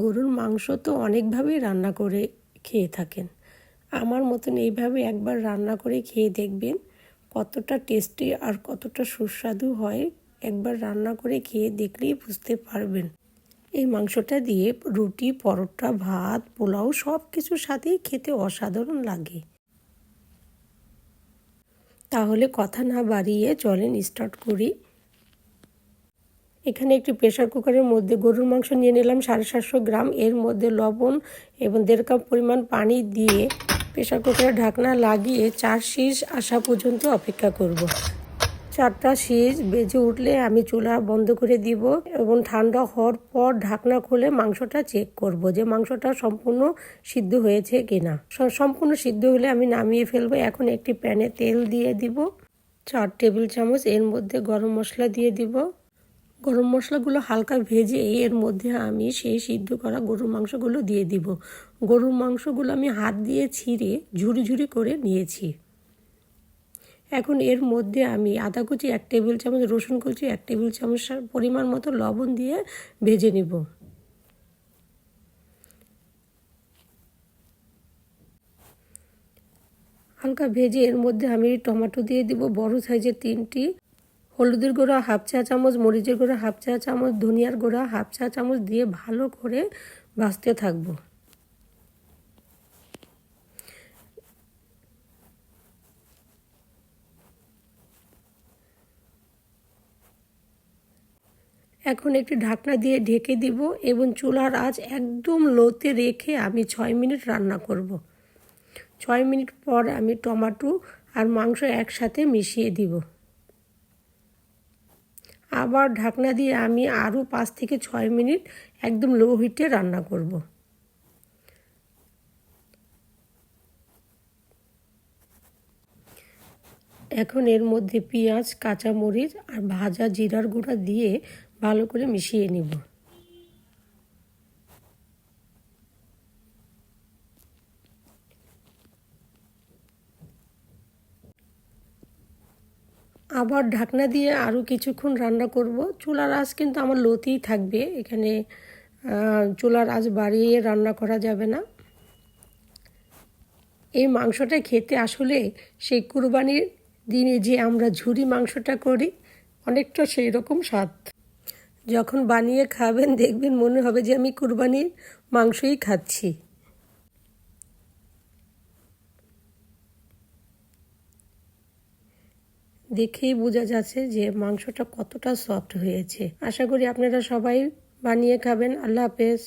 গরুর মাংস তো অনেকভাবেই রান্না করে খেয়ে থাকেন। আমার মতন এইভাবে একবার রান্না করে খেয়ে দেখবেন কতটা টেস্টি আর কতটা সুস্বাদু হয়। একবার রান্না করে খেয়ে দেখলেই বুঝতে পারবেন। এই মাংসটা দিয়ে রুটি, পরোটা, ভাত, পোলাও সব কিছুর সাথেই খেতে অসাধারণ লাগে। তাহলে কথা না বাড়িয়ে চলেন স্টার্ট করি। এখানে একটি প্রেসার কুকারের মধ্যে গরুর মাংস নিয়ে নিলাম 750 গ্রাম। এর মধ্যে লবণ এবং 1.5 কাপ পরিমাণ পানি দিয়ে প্রেসার কুকারের ঢাকনা লাগিয়ে 4 সিজ আসা পর্যন্ত অপেক্ষা করব। 4টা সিজ বেজে উঠলে আমি চুলা বন্ধ করে দিব এবং ঠান্ডা হওয়ার পর ঢাকনা খুলে মাংসটা চেক করব যে মাংসটা সম্পূর্ণ সিদ্ধ হয়েছে কিনা। সম্পূর্ণ সিদ্ধ হলে আমি নামিয়ে ফেলবো। এখন একটি প্যানে তেল দিয়ে দিব 4 টেবিল চামচ। এর মধ্যে গরম মশলা দিয়ে দিব। গরম মশলাগুলো হালকা ভেজে এর মধ্যে আমি সেই সিদ্ধ করা গরুর মাংসগুলো দিয়ে দিব। গরুর মাংসগুলো আমি হাত দিয়ে ছিঁড়ে ঝুরি ঝুরি করে নিয়েছি। এখন এর মধ্যে আমি আদা কুচি 1 টেবিল চামচ, রসুন কুচি 1 টেবিল চামচ পরিমাণ মতো লবণ দিয়ে ভেজে নিব। হালকা ভেজে এর মধ্যে আমি টমেটো দিয়ে দিব বড় সাইজের 3টি। হলুদের গুঁড়া 1/2 চা চামচ, মরিচের গুঁড়া 1/2 চা চামচ, ধনিয়ার গুঁড়া 1/2 চা চামচ দিয়ে ভালো করে ভাজতে থাকব। এখন একটি ঢাকনা দিয়ে ঢেকে দিব এবং চুলার আঁচ একদম লোতে রেখে আমি 6 মিনিট রান্না করব। 6 মিনিট পর আমি টমেটো আর মাংস একসাথে মিশিয়ে দিব। আবার ঢাকনা দিয়ে আমি আরও 5 থেকে 6 মিনিট একদম লো হিটে রান্না করব। এখন এর মধ্যে পেঁয়াজ, কাঁচামরিচ আর ভাজা জিরার গুঁড়া দিয়ে ভালো করে মিশিয়ে নিব। আবার ঢাকনা দিয়ে আরও কিছুক্ষণ রান্না করব। চুলার আঁচ কিন্তু আমার লোতেই থাকবে। এখানে চুলার আঁচ বাড়িয়ে রান্না করা যাবে না। এই মাংসটা খেতে আসলে সেই কুরবানির দিনে যে আমরা ঝুরি মাংসটা করি অনেকটা সেই রকম স্বাদ। যখন বানিয়ে খাবেন দেখবেন মনে হবে যে আমি কুরবানির মাংসই খাচ্ছি। দেখেই বোঝা যাচ্ছে যে মাংসটা কতটা সফট হয়েছে। আশা করি আপনারা সবাই বানিয়ে খাবেন। আল্লাহ হাফেজ।